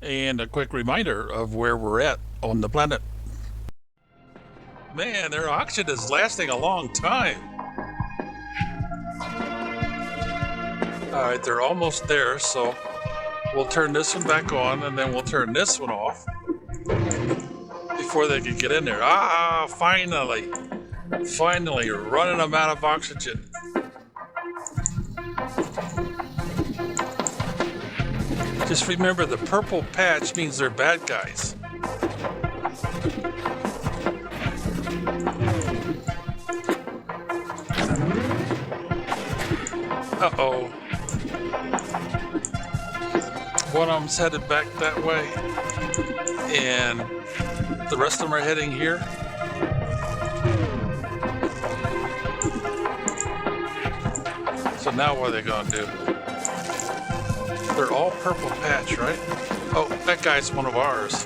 and a quick reminder of where we're at on the planet. Man, their auction is lasting a long time. Alright, they're almost there, so we'll turn this one back on and then we'll turn this one off before they can get in there. Ah, finally running them out of oxygen. Just remember, the purple patch means they're bad guys. Uh-oh. One of them's headed back that way, and the rest of them are heading here. So now what are they gonna do? They're all purple patch, right? Oh, that guy's one of ours.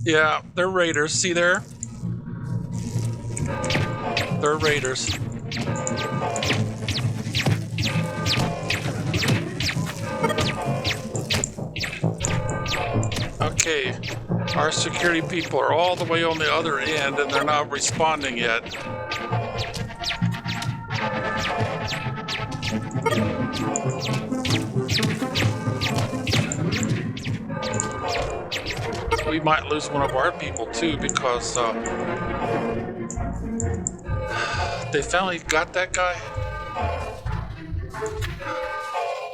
Yeah, they're raiders. See there? They're raiders. Okay, our security people are all the way on the other end and they're not responding yet. We might lose one of our people too because they finally got that guy.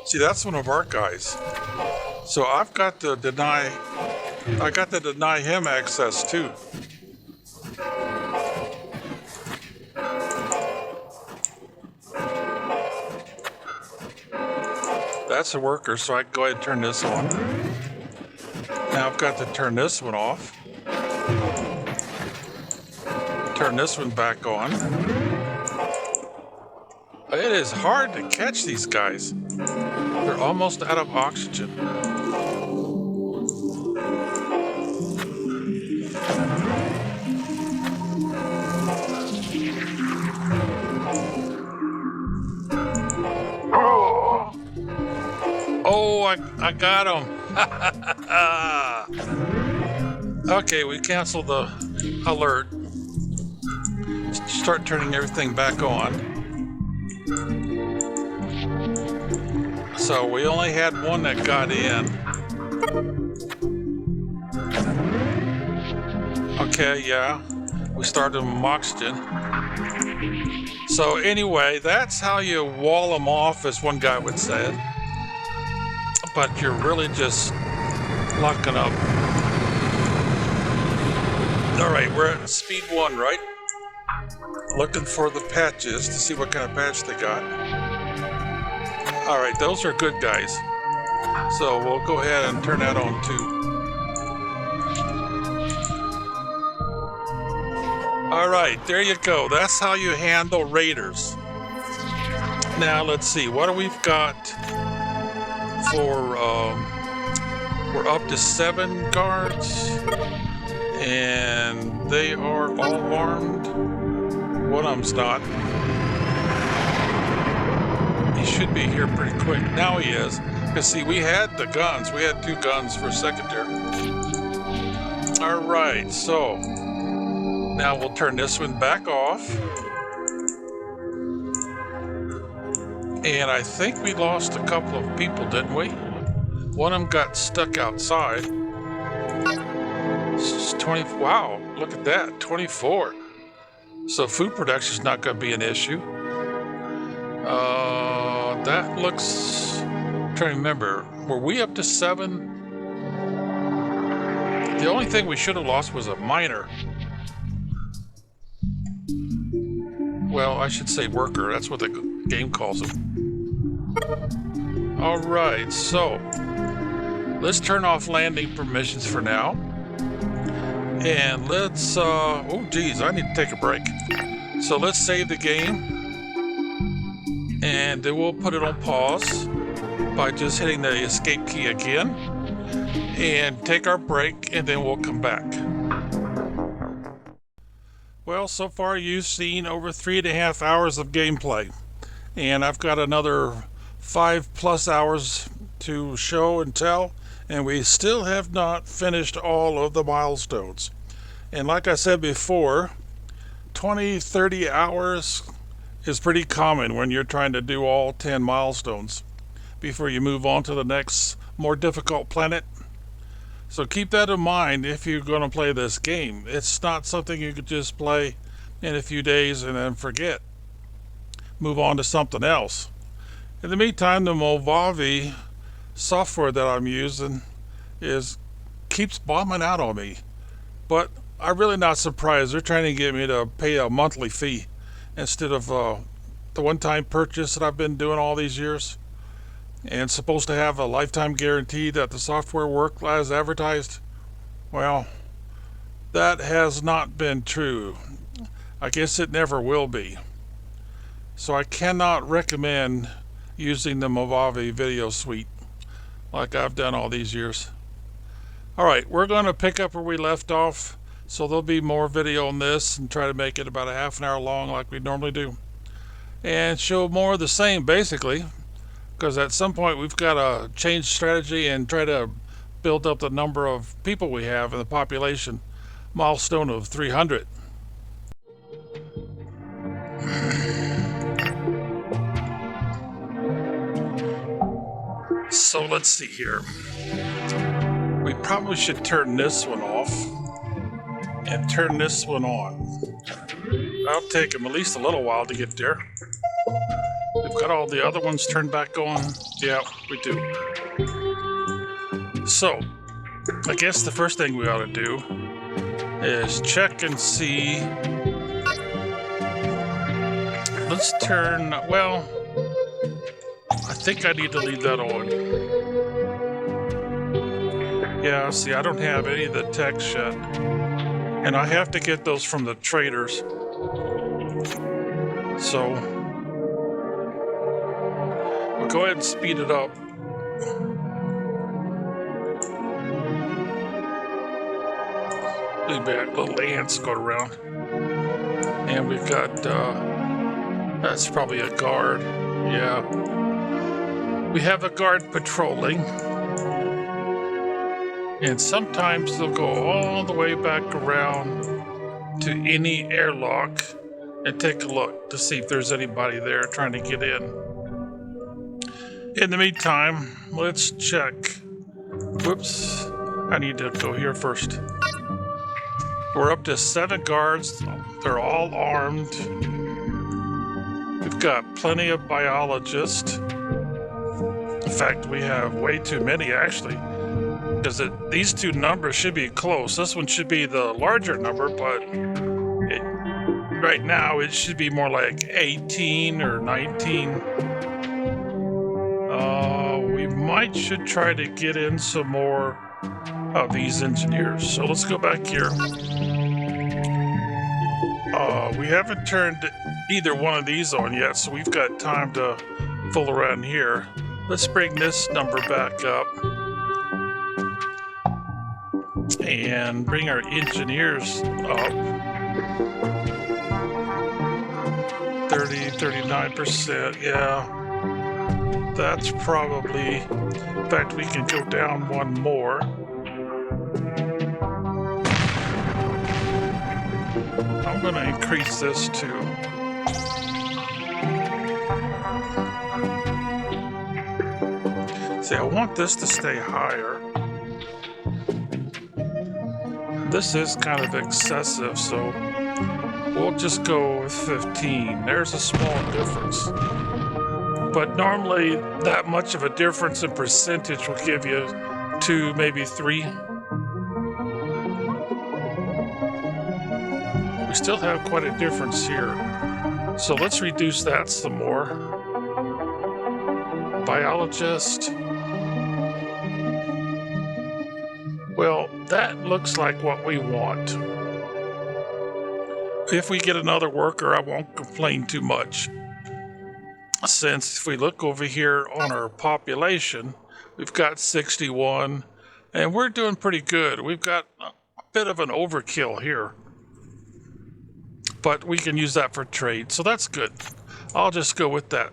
See, that's one of our guys. So I got to deny him access too. That's a worker, so I can go ahead and turn this on. Now I've got to turn this one off. Turn this one back on. It is hard to catch these guys. They're almost out of oxygen. Oh, I got him. Okay, we cancel the alert. Start turning everything back on. So we only had one that got in. Okay, yeah. We started with oxygen. So anyway, that's how you wall them off, as one guy would say it. But you're really just locking up. All right, we're at speed 1, right? Looking for the patches to see what kind of patch they got. All right, those are good guys. So we'll go ahead and turn that on too. All right, there you go. That's how you handle raiders. Now let's see, what do we've got for, we're up to 7 guards and they are all armed. One of them's not. He should be here pretty quick. Now he is. Because see, we had the guns. We had 2 guns for secondary. All right, so now we'll turn this one back off. And I think we lost a couple of people, didn't we? One of them got stuck outside. It's 20, wow, look at that, 24. So food production is not going to be an issue. That looks, I'm trying to remember, were we up to 7? The only thing we should have lost was a miner. Well, I should say worker, that's what the game calls them. All right, so let's turn off landing permissions for now. And let's, oh geez, I need to take a break. So let's save the game. And then we'll put it on pause by just hitting the escape key again. And take our break, and then we'll come back. Well, so far you've seen over 3.5 hours of gameplay. And I've got another 5+ hours to show and tell, and we still have not finished all of the milestones. And like I said before, 20-30 hours is pretty common when you're trying to do all 10 milestones before you move on to the next more difficult planet. So keep that in mind if you're going to play this game. It's not something you could just play in a few days and then forget. Move on to something else. In the meantime, the Mojave software that I'm using keeps bombing out on me. But I'm really not surprised. They're trying to get me to pay a monthly fee instead of the one-time purchase that I've been doing all these years, and supposed to have a lifetime guarantee that the software worked as advertised. Well, that has not been true. I guess it never will be. So I cannot recommend using the Mojave Video Suite like I've done all these years. Alright, we're going to pick up where we left off, so there'll be more video on this and try to make it about a half an hour long like we normally do. And show more of the same basically, because at some point we've got to change strategy and try to build up the number of people we have in the population milestone of 300. So let's see here. We probably should turn this one off and turn this one on. That'll take them at least a little while to get there. We've got all the other ones turned back on. Yeah, we do. So, I guess the first thing we ought to do is check and see. Let's turn, well, I think I need to leave that on. Yeah, see, I don't have any of the text yet. And I have to get those from the traders. So, we'll go ahead and speed it up. Look back, little ants going around. And we've got, that's probably a guard. Yeah. We have a guard patrolling. And sometimes they'll go all the way back around to any airlock and take a look to see if there's anybody there trying to get in. In the meantime, let's check. Whoops, I need to go here first. We're up to 7 guards. They're all armed. We've got plenty of biologists. In fact, we have way too many actually, because these two numbers should be close. This one should be the larger number, but right now it should be more like 18 or 19. We should try to get in some more of these engineers. So let's go back here. We haven't turned either one of these on yet, so we've got time to fool around here. Let's bring this number back up and bring our engineers up. 39%, yeah. That's probably, in fact, we can go down one more. I'm going to increase this too. See, I want this to stay higher. This is kind of excessive, so we'll just go with 15. There's a small difference. But normally, that much of a difference in percentage will give you 2, maybe 3. We still have quite a difference here. So let's reduce that some more. Biologist. Well, that looks like what we want. If we get another worker, I won't complain too much. Since if we look over here on our population, we've got 61, and we're doing pretty good. We've got a bit of an overkill here, but we can use that for trade, so that's good. I'll just go with that.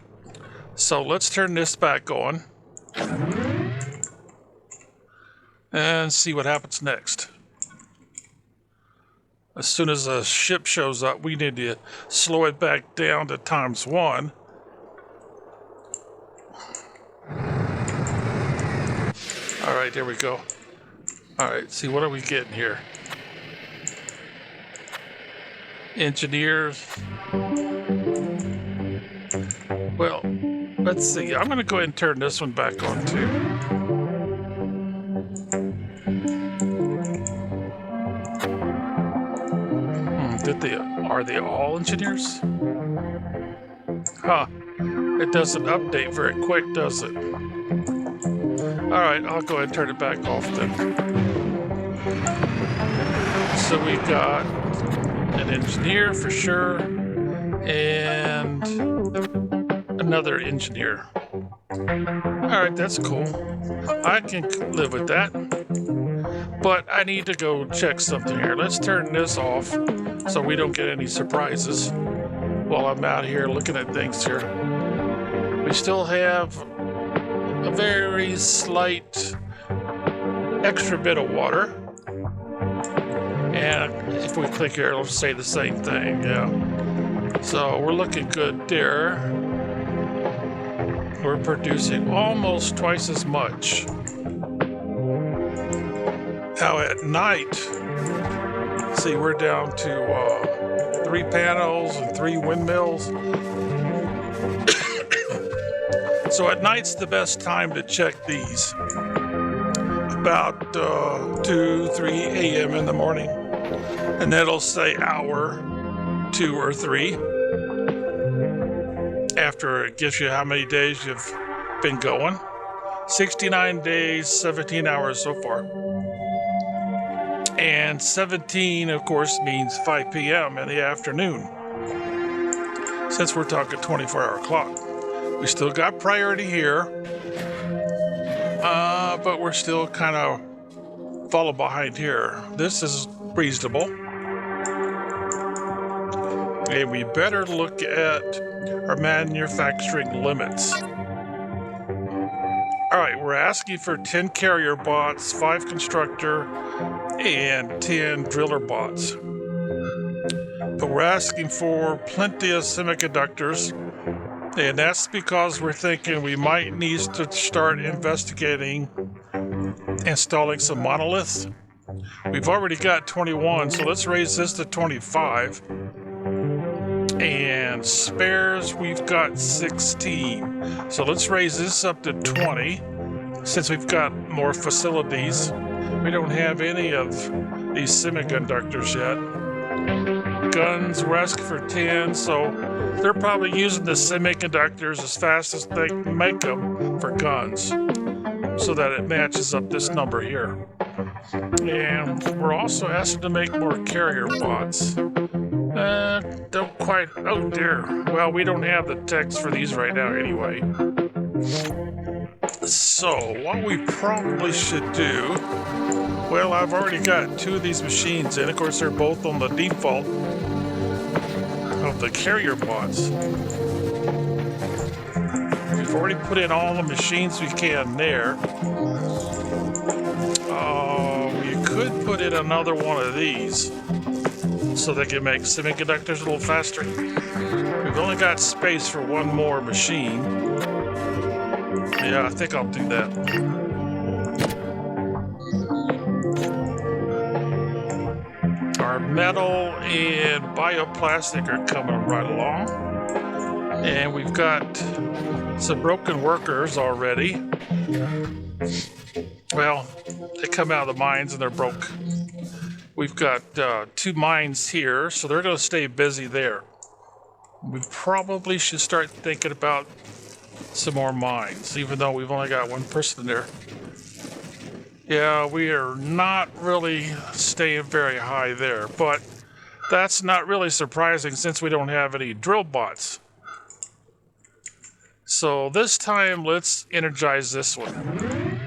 So let's turn this back on. and see what happens next. As soon as a ship shows up, we need to slow it back down to ×1. All right, there we go. All right, see, what are we getting here? Engineers. Well, let's see. I'm going to go ahead and turn this one back on too. Are they all engineers? Huh. It doesn't update very quick, does it? Alright, I'll go ahead and turn it back off then. So we got an engineer for sure, and another engineer. Alright, that's cool. I can live with that. But I need to go check something here. Let's turn this off so we don't get any surprises while I'm out here looking at things here. We still have a very slight extra bit of water. And if we click here, it'll say the same thing, yeah. So we're looking good there. We're producing almost twice as much. Now at night, see, we're down to 3 panels and 3 windmills. So at night's the best time to check these. About 2, 3 a.m. in the morning. And that'll say hour 2 or 3. After it gives you how many days you've been going. 69 days, 17 hours so far. And 17, of course, means 5 p.m. in the afternoon. Since we're talking 24-hour clock. We still got priority here. But we're still kind of falling behind here. This is reasonable. And we better look at our manufacturing limits. Alright, we're asking for 10 carrier bots, 5 constructor, and 10 driller bots. But we're asking for plenty of semiconductors, and that's because we're thinking we might need to start investigating installing some monoliths. We've already got 21, so let's raise this to 25. And spares, we've got 16. So let's raise this up to 20, since we've got more facilities. We don't have any of these semiconductors yet. Guns, we're asking for 10, so they're probably using the semiconductors as fast as they can make them for guns, so that it matches up this number here. And we're also asking to make more carrier bots. Don't quite, oh dear. Well, we don't have the text for these right now anyway. So, what we probably should do, well, I've already got 2 of these machines in. Of course, they're both on the default of the carrier bots. We've already put in all the machines we can there. We could put in another one of these so they can make semiconductors a little faster. We've only got space for one more machine. Yeah, I think I'll do that. Our metal and bioplastic are coming right along. And we've got some broken workers already. Well, they come out of the mines and they're broke. We've got 2 mines here, so they're going to stay busy there. We probably should start thinking about some more mines, even though we've only got 1 person there. Yeah, we are not really staying very high there, but that's not really surprising since we don't have any drill bots. So this time, let's energize this one.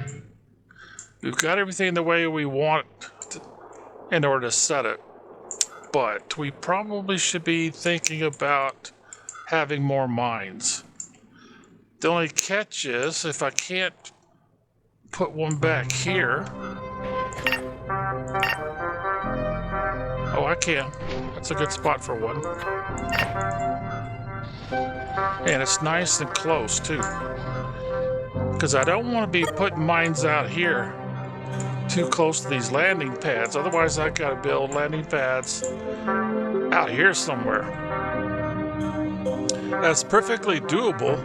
We've got everything the way we want in order to set it, but we probably should be thinking about having more mines. The only catch is if I can't put one back here, Oh, I can. That's a good spot for one. And it's nice and close, too. Because I don't want to be putting mines out here too close to these landing pads. Otherwise, I got to build landing pads out here somewhere. That's perfectly doable.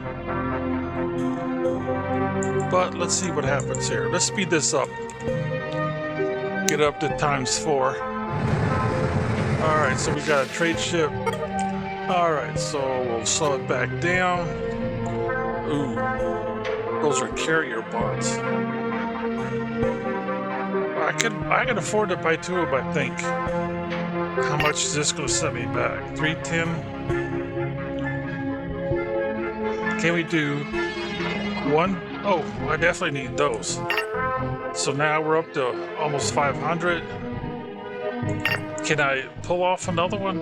But let's see what happens here. Let's speed this up. Get up to ×4. Alright, so we got a trade ship. Alright, so we'll slow it back down. Ooh, those are carrier bots. I can afford to buy 2 of them, I think. How much is this going to send me back? 310? Can we do 1? Oh, I definitely need those. So now we're up to almost 500. Can I pull off another one?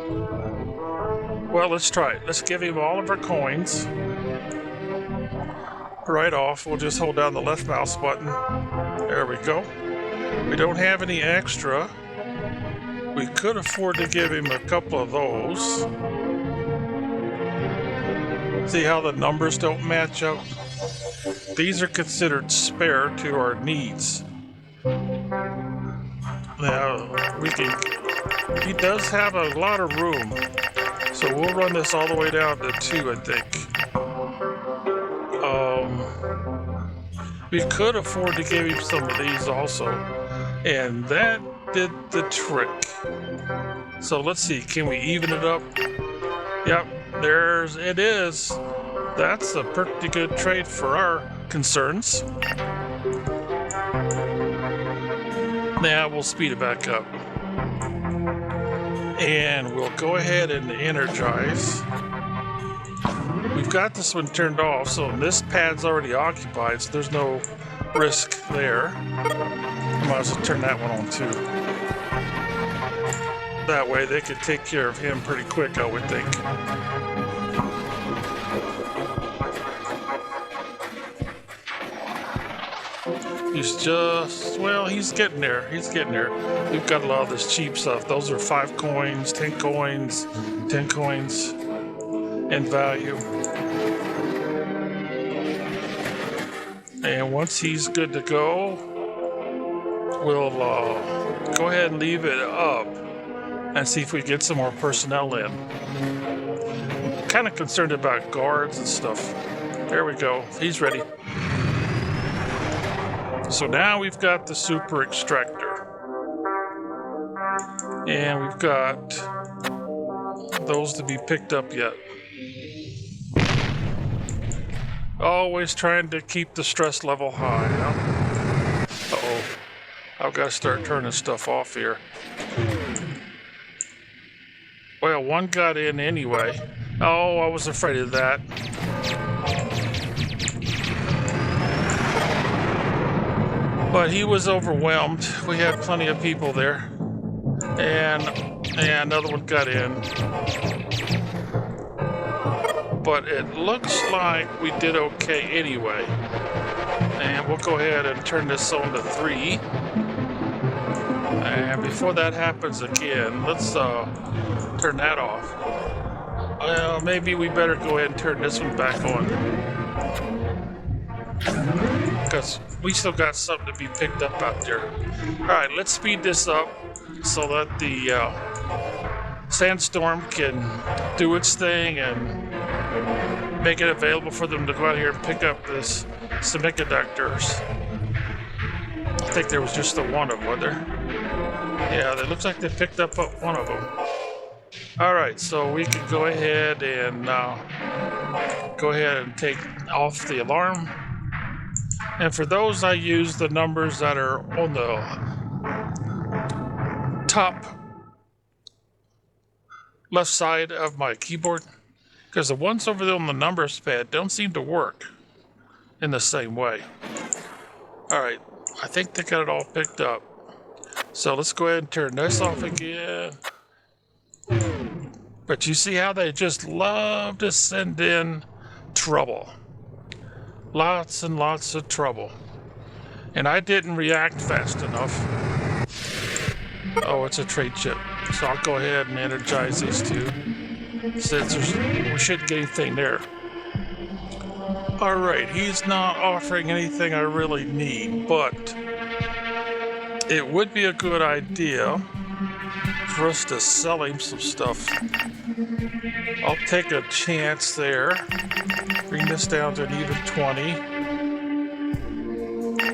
Well, let's try it. Let's give him all of our coins. Right off. We'll just hold down the left mouse button. There we go. We don't have any extra. We could afford to give him a couple of those. See how the numbers don't match up? These are considered spare to our needs. Now, he does have a lot of room. So we'll run this all the way down to 2, I think. We could afford to give him some of these also. And that did the trick. So let's see, can we even it up? Yep, there's it is. That's a pretty good trade for our concerns. Now we'll speed it back up. And we'll go ahead and energize. We've got this one turned off, so this pad's already occupied, so there's no risk there. I might as well turn that one on too. That way they could take care of him pretty quick, I would think. He's just, well, he's getting there. He's getting there. We've got a lot of this cheap stuff. Those are 5 coins, 10 coins, 10 coins in value. And once he's good to go, we'll go ahead and leave it up and see if we get some more personnel in. I'm kind of concerned about guards and stuff. There we go. He's ready. So now we've got the super extractor. And we've got those to be picked up yet. Always trying to keep the stress level high, huh? Uh-oh. I've got to start turning stuff off here. Well, one got in anyway. Oh, I was afraid of that. But he was overwhelmed. We had plenty of people there. And another one got in. But it looks like we did okay anyway. And we'll go ahead and turn this on to 3. And before that happens again, let's turn that off. Well, maybe we better go ahead and turn this one back on. Because we still got something to be picked up out there. Alright, let's speed this up so that the sandstorm can do its thing and make it available for them to go out here and pick up this semiconductors. I think there was just the one of them, wasn't there? Yeah, it looks like they picked up one of them. Alright, so we can go ahead and take off the alarm. And for those, I use the numbers that are on the top left side of my keyboard, because the ones over there on the numbers pad don't seem to work in the same way. Alright, I think they got it all picked up. So let's go ahead and turn this off again. But you see how they just love to send in trouble. Lots and lots of trouble. And I didn't react fast enough. Oh, it's a trade chip. So I'll go ahead and energize these two. Since we shouldn't get anything there. Alright, he's not offering anything I really need, but it would be a good idea for us to sell him some stuff. I'll take a chance there. Bring this down to an even 20.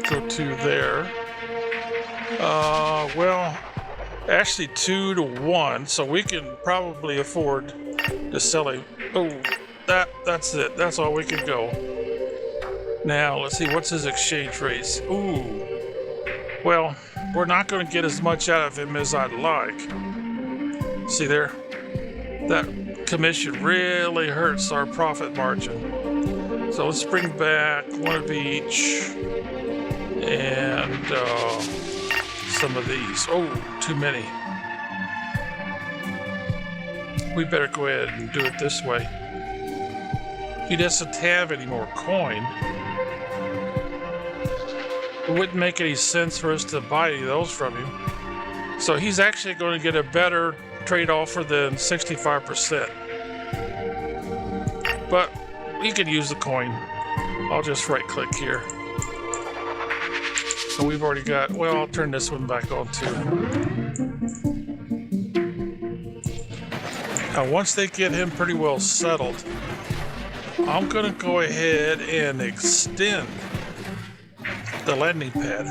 Go to there. Well, actually 2 to 1, so we can probably afford to sell him. Oh, that's it. That's all we can go. Now, let's see, what's his exchange rates? Ooh. Well, we're not going to get as much out of him as I'd like. See there? That commission really hurts our profit margin. So let's bring back one of each. And some of these. Oh, too many. We better go ahead and do it this way. He doesn't have any more coin. It wouldn't make any sense for us to buy any of those from him. So he's actually going to get a better trade offer than 65%. But he can use the coin. I'll just right click here. So we've already got, well, I'll turn this one back on too. Now once they get him pretty well settled, I'm going to go ahead and extend the landing pad.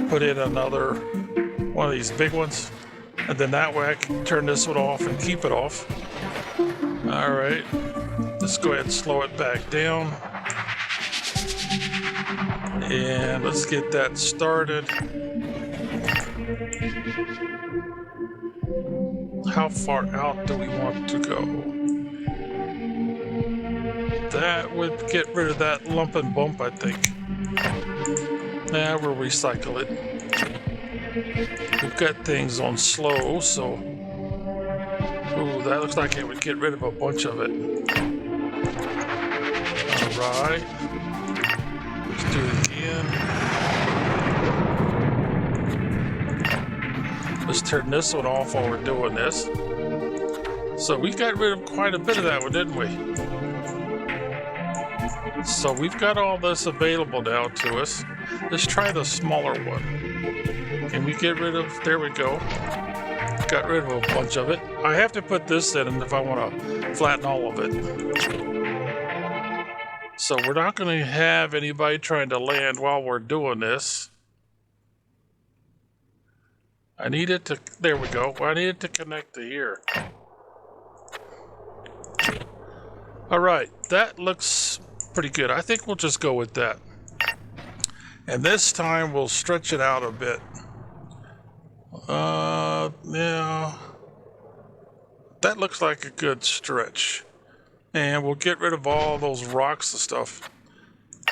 Put in another one of these big ones, and then that way I can turn this one off and keep it off. All right, let's go ahead and slow it back down. And let's get that started. How far out do we want to go? That would get rid of that lump and bump, I think. Now we'll recycle it. We've got things on slow, so... Ooh, that looks like it would get rid of a bunch of it. Alright. Let's do it again. Let's turn this one off while we're doing this. So we got rid of quite a bit of that one, didn't we? So we've got all this available now to us. Let's try the smaller one. Can we get rid of, there we go. Got rid of a bunch of it. I have to put this in if I want to flatten all of it. So we're not going to have anybody trying to land while we're doing this. I need it to, there we go. I need it to connect to here. All right, that looks pretty good. I think we'll just go with that. And this time we'll stretch it out a bit. Yeah. That looks like a good stretch. And we'll get rid of all those rocks and stuff.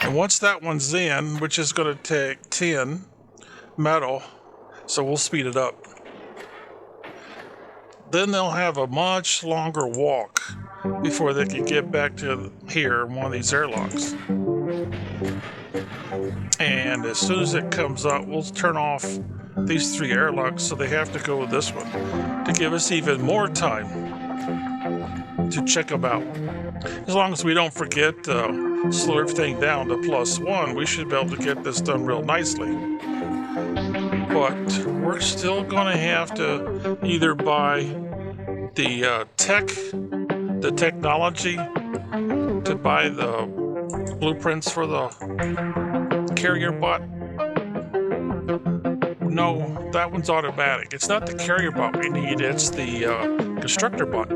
And once that one's in, which is going to take 10 metal, so we'll speed it up. Then they'll have a much longer walk before they can get back to here in one of these airlocks. And as soon as it comes up, we'll turn off these 3 airlocks, so they have to go with this one to give us even more time to check them out. As long as we don't forget to slow everything down to +1, we should be able to get this done real nicely. But we're still going to have to either buy the technology to buy the blueprints for the carrier bot. No, that one's automatic. It's not the carrier bot we need, it's the constructor bot.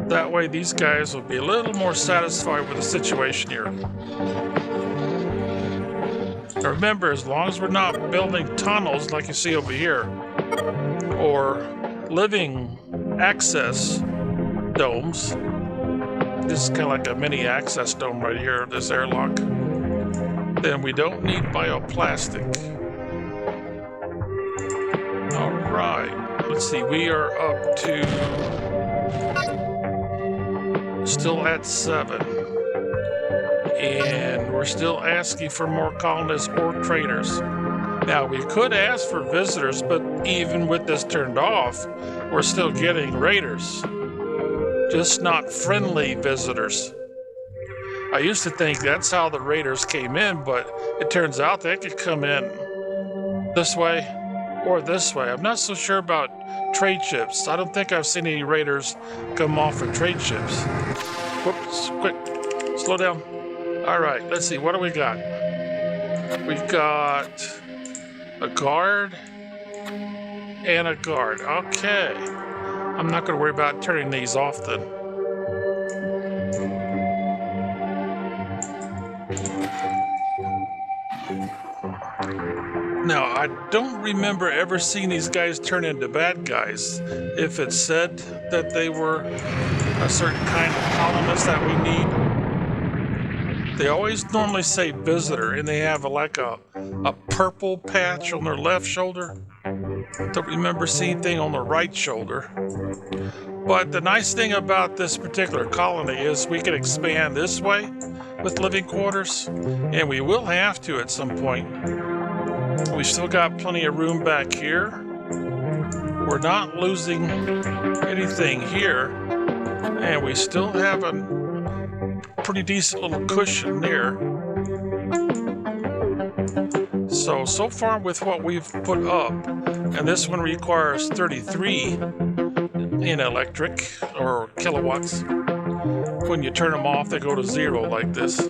That way these guys will be a little more satisfied with the situation here. Now remember, as long as we're not building tunnels like you see over here, or living access domes, this is kind of like a mini access dome right here, this airlock, then we don't need bioplastic. All right, let's see, we are up to, still at 7. And we're still asking for more colonists or traders. Now, we could ask for visitors, but even with this turned off, we're still getting raiders. Just not friendly visitors. I used to think that's how the raiders came in, but it turns out they could come in this way or this way. I'm not so sure about trade ships. I don't think I've seen any raiders come off of trade ships. Whoops, quick, slow down. All right, let's see, what do we got? We got a guard and a guard. Okay, I'm not going to worry about turning these off then. Now, I don't remember ever seeing these guys turn into bad guys. If it said that they were a certain kind of colonist that we need, they always normally say visitor, and they have like a purple patch on their left shoulder. Don't remember seeing anything on the right shoulder. But the nice thing about this particular colony is we can expand this way with living quarters, and we will have to at some point. We've still got plenty of room back here. We're not losing anything here, and we still have a pretty decent little cushion there. So far with what we've put up, and this one requires 33 in electric or kilowatts. When you turn them off, they go to 0 like this.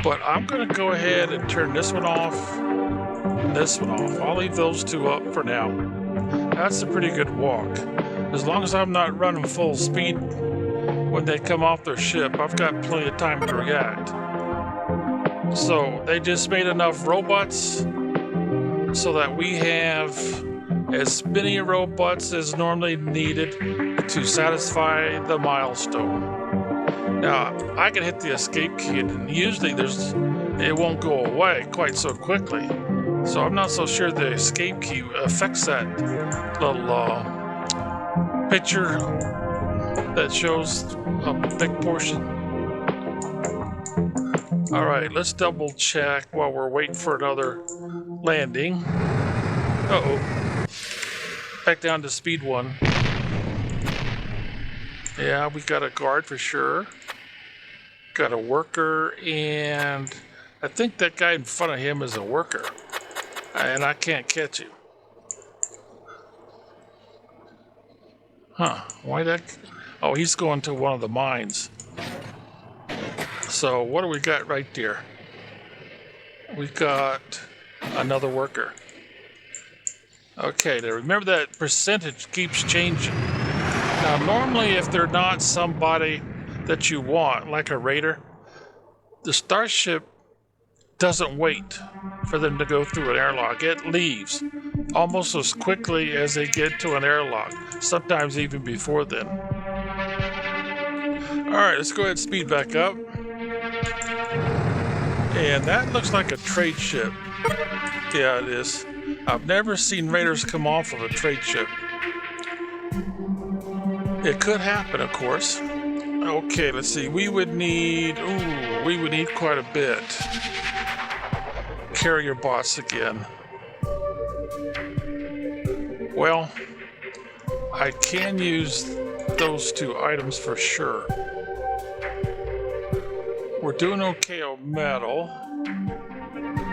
But I'm going to go ahead and turn this one off and this one off. I'll leave those two up for now. That's a pretty good walk. As long as I'm not running full speed when they come off their ship, I've got plenty of time to react. So they just made enough robots so that we have as many robots as normally needed to satisfy the milestone. Now, I can hit the escape key, and usually it won't go away quite so quickly. So I'm not so sure the escape key affects that little picture that shows a big portion. All right, let's double check while we're waiting for another landing. Uh-oh. Back down to speed 1. Yeah, we got a guard for sure. Got a worker, and I think that guy in front of him is a worker. And I can't catch him. Huh, why that? Oh, he's going to one of the mines. So what do we got right there? We've got another worker. Okay, now remember that percentage keeps changing. Now, normally if they're not somebody that you want, like a raider, the starship doesn't wait for them to go through an airlock. It leaves almost as quickly as they get to an airlock, sometimes even before then. All right, let's go ahead and speed back up. And that looks like a trade ship. Yeah, it is. I've never seen raiders come off of a trade ship. It could happen, of course. Okay, let's see. We would need quite a bit. Carrier bots again. Well, I can use those 2 items for sure. We're doing okay on metal.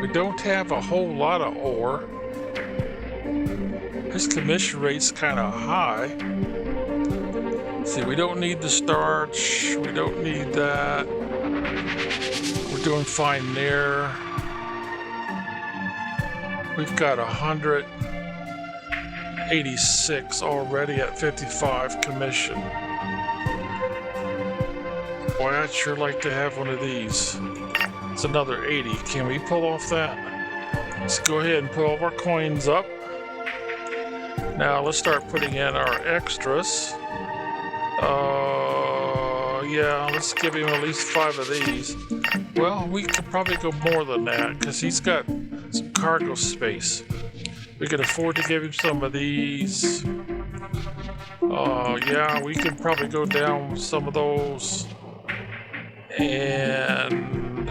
We don't have a whole lot of ore. His commission rate's kind of high. See, we don't need the starch. We don't need that. We're doing fine there. We've got 186 already at 55 commission. Boy, I'd sure like to have one of these. It's another 80. Can we pull off that? Let's go ahead and put all of our coins up. Now let's start putting in our extras. Yeah, let's give him at least 5 of these. Well, we could probably go more than that because he's got some cargo space. We could afford to give him some of these. Yeah, we could probably go down with some of those. And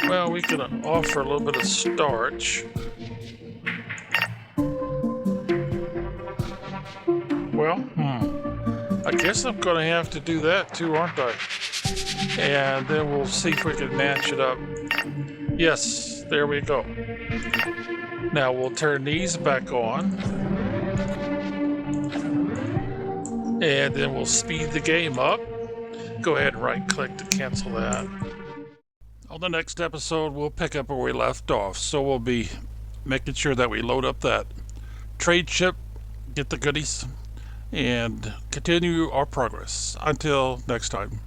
Well, we can offer a little bit of starch. Well, I guess I'm going to have to do that too, aren't I? And then we'll see if we can match it up. Yes, there we go. Now we'll turn these back on. And then we'll speed the game up. Go ahead and right click to cancel that. On the next episode, we'll pick up where we left off. So we'll be making sure that we load up that trade ship, get the goodies, and continue our progress. Until next time.